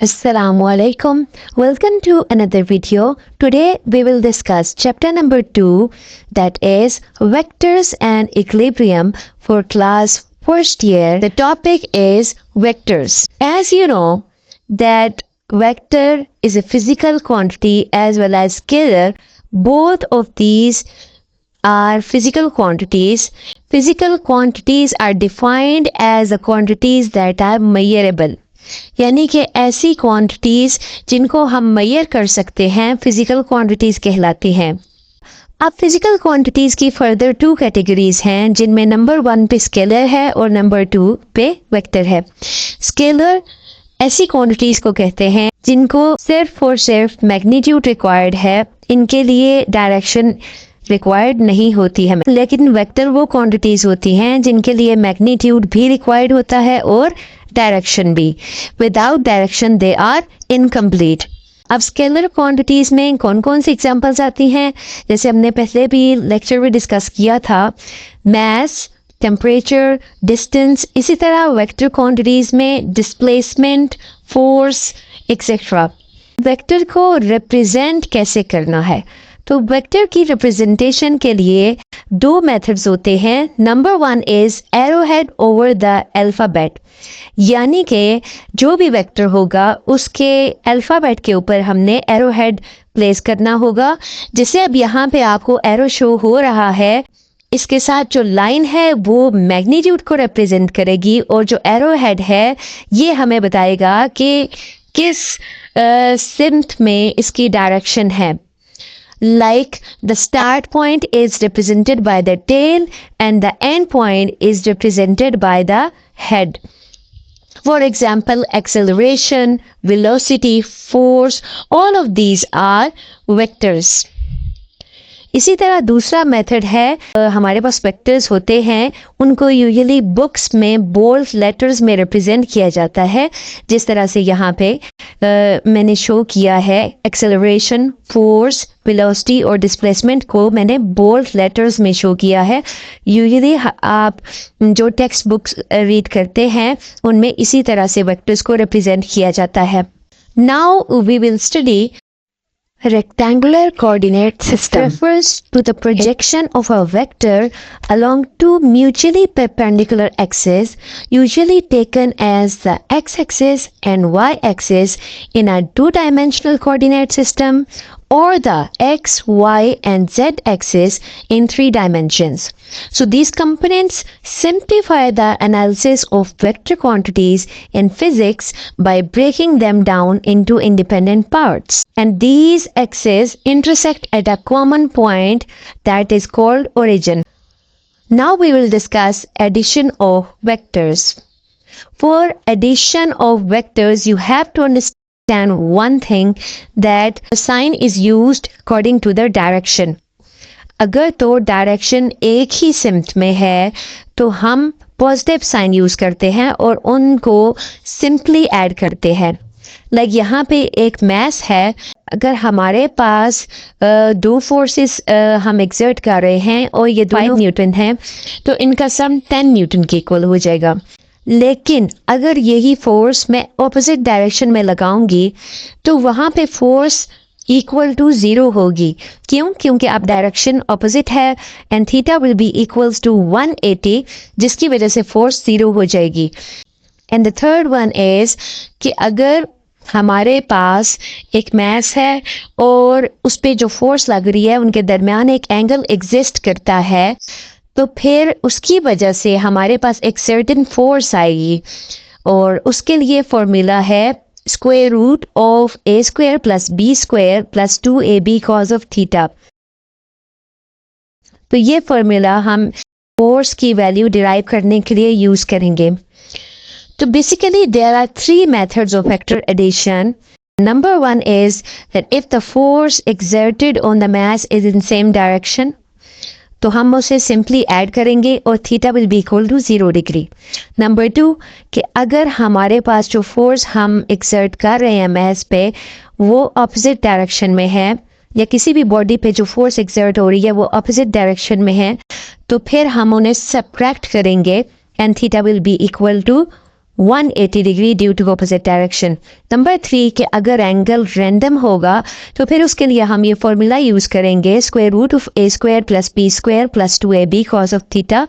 Assalamu alaikum. Welcome to another video. Today we will discuss chapter number 2, that is vectors and equilibrium for class first year. The topic is vectors. As you know that vector is a physical quantity as well as scalar. Both of these are physical quantities. Physical quantities are defined as the quantities that are measurable. यानी कि ऐसी quantities जिनको हम major कर सकते हैं physical quantities कहलाती हैं। अब फिज़िकल क्वांटिटीज़ की फर्दर 2 कैटेगरीज हैं जिनमें नंबर 1 पे स्केलर है और नंबर 2 पे वेक्टर है। स्केलर ऐसी क्वांटिटीज़ को कहते हैं जिनको सिर्फ और सिर्फ मैग्नीट्यूड रिक्वायर्ड है, इनके लिए डायरेक्शन रिक्वायर्ड नहीं होती है। लेकिन वेक्टर वो क्वांटिटीज़ होती हैं जिनके लिए मैग्नीट्यूड भी रिक्वायर्ड होता है और डायरेक्शन भी। Without direction they are incomplete. अब स्केलर क्वांटिटीज़ में कौन कौन सी एग्जांपल्स आती हैं, जैसे हमने पहले भी लेक्चर में डिस्कस किया था, मास, टेम्परेचर, डिस्टेंस। इसी तरह वेक्टर क्वांटिटीज़ में डिस्प्लेसमेंट, फोर्स एक्सेट्रा। वेक्टर को रिप्रेजेंट कैसे करना है, तो वेक्टर की रिप्रेजेंटेशन के लिए 2 मेथड्स होते हैं। Number 1 is arrowhead over the alphabet, यानी कि जो भी वेक्टर होगा उसके अल्फ़ाबेट के ऊपर हमने एरोहेड प्लेस करना होगा। जैसे अब यहाँ पे आपको एरो शो हो रहा है, इसके साथ जो लाइन है वो मैग्नीट्यूड को रिप्रेजेंट करेगी और जो एरोहेड है ये हमें बताएगा कि किस सिम्त में इसकी डायरेक्शन है। Like the start point is represented by the tail and the end point is represented by the head. For example, acceleration, velocity, force, all of these are vectors. इसी तरह दूसरा मेथड है, हमारे पास वेक्टर्स होते हैं, उनको usually books में bold letters में रिप्रेजेंट किया जाता है। जिस तरह से यहाँ पे मैंने शो किया है, एक्सेलरेशन, फोर्स, वेलोसिटी और डिस्प्लेसमेंट को मैंने बोल्ड लेटर्स में शो किया है। यूजुअली आप जो टेक्स्ट बुक्स रीड करते हैं उनमें इसी तरह से वेक्टर्स को रिप्रेजेंट किया जाता है। Now we will study rectangular coordinate system. Refers to the projection of a vector along 2 mutually perpendicular axes, usually taken as the x-axis and y-axis in a 2-dimensional coordinate system, or the x, y and z axis in 3 dimensions. So these components simplify the analysis of vector quantities in physics by breaking them down into independent parts. And these axes intersect at a common point that is called origin. Now we will discuss addition of vectors. For addition of vectors, you have to understand one thing, that sign is used according to the direction. अगर तो direction एक ही सिम्त में है तो हम positive sign use करते हैं और उनको सिंपली ऐड करते हैं। लाइक यहाँ पे एक मास है, अगर हमारे पास 2 फोर्सेस हम एक्सर्ट कर रहे हैं और ये 5 न्यूटन हैं तो इनका सम 10 न्यूटन के इक्वल हो जाएगा। लेकिन अगर यही फोर्स मैं ऑपोजिट डायरेक्शन में लगाऊंगी तो वहाँ पे फोर्स इक्वल टू 0 होगी। क्यों? क्योंकि अब डायरेक्शन ऑपोजिट है and theta will be equals to 180, जिसकी वजह से फोर्स 0 हो जाएगी। And the third one is कि अगर हमारे पास एक मास है और उस पर जो फोर्स लग रही है उनके दरमियान एक एंगल एग्जिस्ट करता है, तो फिर उसकी वजह से हमारे पास एक सर्टेन फोर्स आएगी और उसके लिए फॉर्मूला है square root of a square plus b square plus 2ab cos of theta. तो ये फॉर्मूला हम फोर्स की वैल्यू डिराइव करने के लिए यूज करेंगे। तो basically there are 3 methods of vector addition. Number 1 is that if the force exerted on the mass is in same direction, तो हम उसे सिंपली ऐड करेंगे और theta will be equal to 0 degree. Number 2 कि अगर हमारे पास जो फोर्स हम एक्सर्ट कर रहे हैं मास पे वो ऑपोजिट डायरेक्शन में है, या किसी भी बॉडी पे जो फोर्स एक्सर्ट हो रही है वो ऑपोजिट डायरेक्शन में है, तो फिर हम उन्हें सब्ट्रैक्ट करेंगे and theta will be equal to 180 degree due to opposite direction. Number 3 कि अगर एंगल रैंडम होगा तो फिर उसके लिए हम ये फॉर्मूला यूज़ करेंगे square root of a square plus b square plus 2ab cos of theta.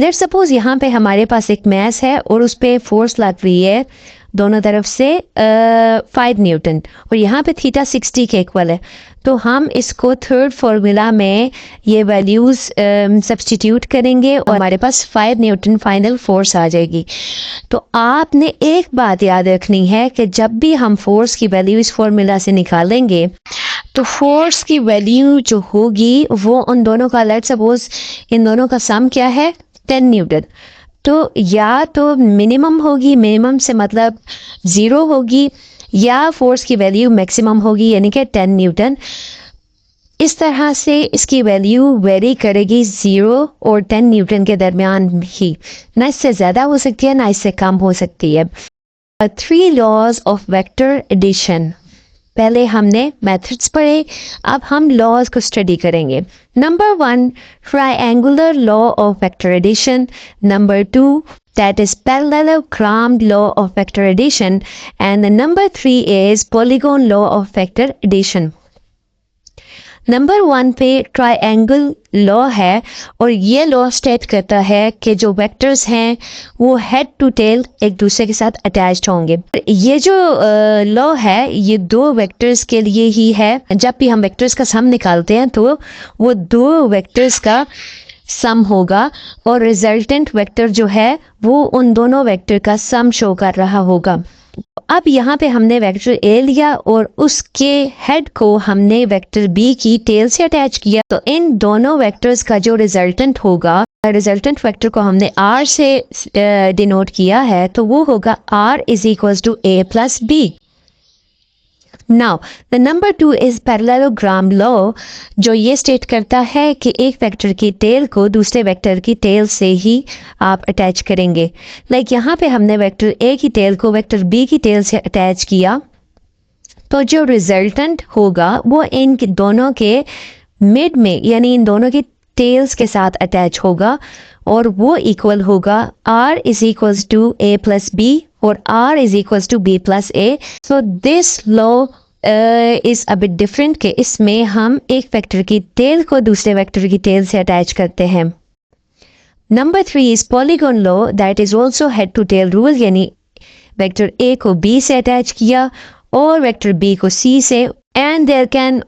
Let's suppose यहाँ पे हमारे पास एक मैस है और उस पर फोर्स लग रही है दोनों तरफ से 5 न्यूटन और यहाँ पे थीटा 60 के इक्वल है। तो हम इसको थर्ड फॉर्मूला में ये वैल्यूज़ सब्स्टिट्यूट करेंगे और हमारे पास 5 न्यूटन फाइनल फोर्स आ जाएगी। तो आपने एक बात याद रखनी है कि जब भी हम फोर्स की वैल्यू इस फॉर्मूला से निकालेंगे तो फोर्स की वैल्यू जो होगी वो उन दोनों का, लेट्स सपोज इन दोनों का सम क्या है 10 न्यूटन, तो या तो मिनिमम होगी, मिनिमम से मतलब 0 होगी, या फोर्स की वैल्यू मैक्सिमम होगी यानी कि 10 न्यूटन। इस तरह से इसकी वैल्यू वेरी करेगी 0 और 10 न्यूटन के दरमियान ही, ना इससे ज़्यादा हो सकती है ना इससे कम हो सकती है। 3 लॉज ऑफ वेक्टर एडिशन। पहले हमने मेथड्स पढ़े, अब हम लॉज को स्टडी करेंगे। Number 1 triangular law of vector addition, number 2 that is parallelogram law of vector addition, and the number 3 is polygon law of vector addition. Number 1 पे triangle law है और ये लॉ स्टेट करता है कि जो वेक्टर्स हैं वो हेड टू टेल एक दूसरे के साथ अटैच्ड होंगे। ये जो लॉ है ये दो वेक्टर्स के लिए ही है। जब भी हम वेक्टर्स का सम निकालते हैं तो वो दो वेक्टर्स का सम होगा और रिजल्टेंट वेक्टर जो है वो उन दोनों वेक्टर का सम शो कर रहा होगा। अब यहाँ पे हमने वेक्टर ए लिया और उसके हेड को हमने वेक्टर बी की टेल से अटैच किया, तो इन दोनों वेक्टर्स का जो रिजल्टेंट होगा, रिजल्टेंट वेक्टर को हमने आर से डिनोट किया है, तो वो होगा R is equals to A plus B. Now the number 2 is parallelogram law, जो ये स्टेट करता है कि एक वेक्टर की टेल को दूसरे वेक्टर की टेल से ही आप अटैच करेंगे। लाइक यहाँ पे हमने वेक्टर ए की टेल को वेक्टर बी की टेल से अटैच किया, तो जो रिजल्टेंट होगा वो इन दोनों के मिड में यानी इन दोनों की टेल्स के साथ अटैच होगा और वो इक्वल होगा r is equals to a plus B और r is equals to b plus a। So this law is a bit different कि इसमें हम एक वेक्टर की टेल को दूसरे वेक्टर की टेल से अटैच करते हैं। Number 3 is polygon law, that is also head to tail rule, यानी वेक्टर a को b से अटैच किया और वेक्टर b को c से, and there can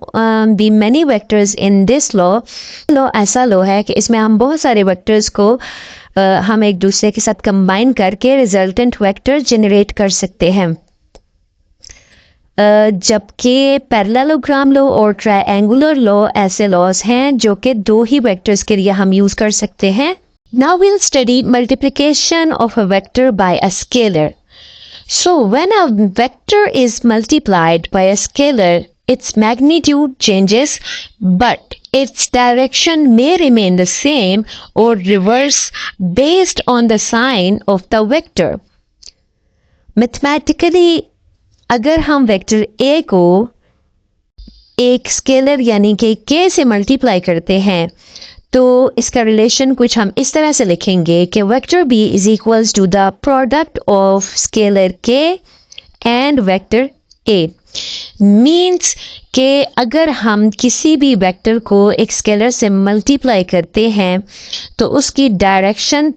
be many vectors in this law. Law ऐसा लॉ है कि इसमें हम बहुत सारे वेक्टर्स को हम एक दूसरे के साथ कंबाइन करके रिजल्टेंट वेक्टर जनरेट कर सकते हैं। जबकि पैरेललोग्राम लॉ और ट्रायंगुलर लॉ ऐसे लॉज हैं जो कि दो ही वेक्टर्स के लिए हम यूज कर सकते हैं। Now we'll study multiplication of a vector by a scalar. So when a vector is multiplied by a scalar, its magnitude changes, but its direction may remain the same or reverse based on the sign of the vector. Mathematically, अगर हम vector a को एक scalar यानी कि k से multiply करते हैं तो इसका रिलेशन कुछ हम इस तरह से लिखेंगे कि vector b is equals to the product of scalar k and vector a। Means कि अगर हम किसी भी वेक्टर को एक स्केलर से मल्टीप्लाई करते हैं तो उसकी डायरेक्शन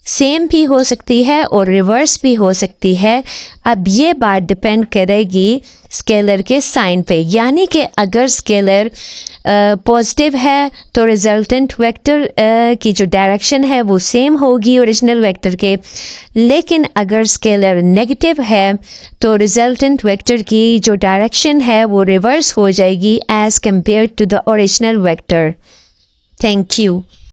सेम भी हो सकती है और रिवर्स भी हो सकती है। अब ये बात डिपेंड करेगी स्केलर के साइन पे, यानी कि अगर स्केलर पॉजिटिव है तो रिजल्टेंट वेक्टर की जो डायरेक्शन है वो सेम होगी ओरिजिनल वेक्टर के, लेकिन अगर स्केलर नेगेटिव है तो रिजल्टेंट वेक्टर की जो डायरेक्शन है वो रिवर्स हो जाएगी as compare to the original vector. Thank you.